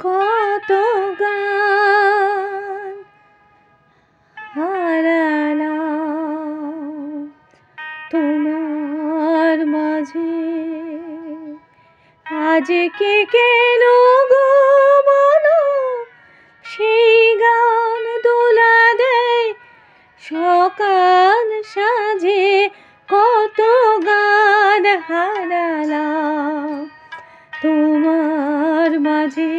কত গান হারালাম তোমার মাঝে। আজকে কেন গো বলো সেই গান দোলা দেয় সকাল সাজে। কত গান হারালাম তোমার মাঝে।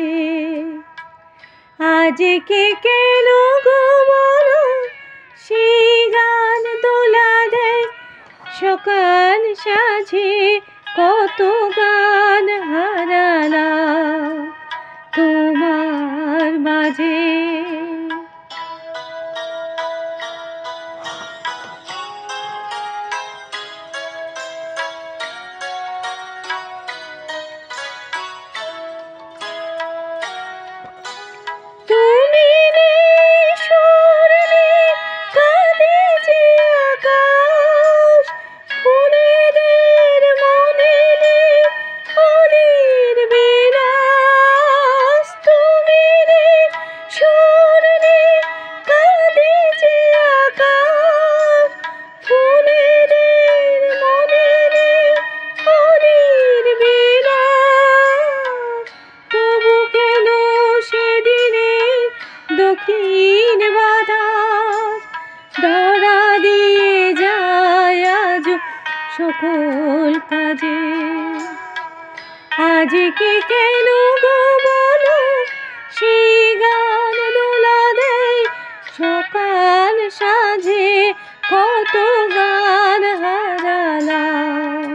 আজকে কেন গো বলো সেই গান দোলা দেয় সকাল সাজে। কত গান হারালাম তোমার মাঝে। দক্ষিণ বাতাস ধরা দিয়ে যায় আজ সকল কাজে। আজকে কেন গো বলো সেই গান দোলা দেয় সকাল সাজে। কত গান হারালাম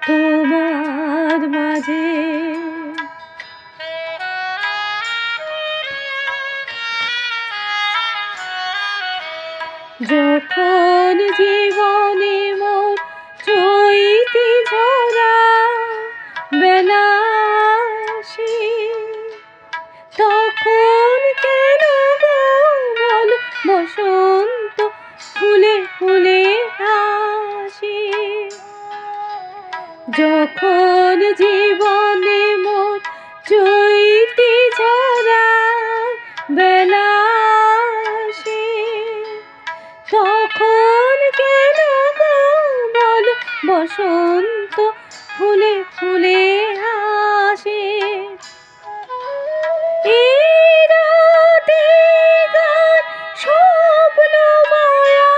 তোমার মাঝে। যখন জীবনে মোর চৈতি ঝরা বেলা আসে, তখন কেন গো বলো বসন্ত ফুলে ফুলে হাসে। যখন জীবনে মোর চৈতি ঝরা বেলা আসে, তখন কেন গো বলো বসন্ত ফুলে ফুলে হাসে। এই রাতে গান স্বপ্ন মায়া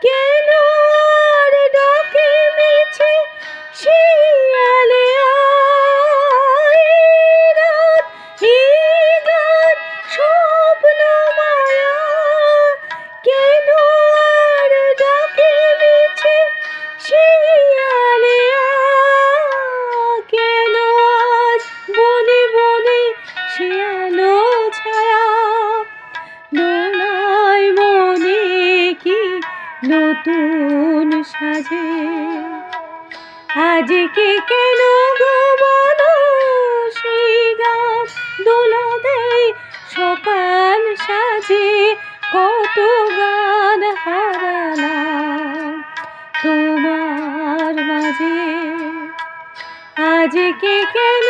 কেন আর ডাকে মিছে শিয়ালে আয়। এই রাত এই গান স্বপ্ন মায়া কেন আর ডাকে মিছে শিয়ালে আয়। কেন আজ বনে বনে শিয়ালো ছায়া দোলায় মনে কি নতুন সাজে। আজকে কেন গো বলো সেই গান দোলা দেয় সকাল সাজে। কত গান হারালাম তোমার মাঝে। আজকে কেন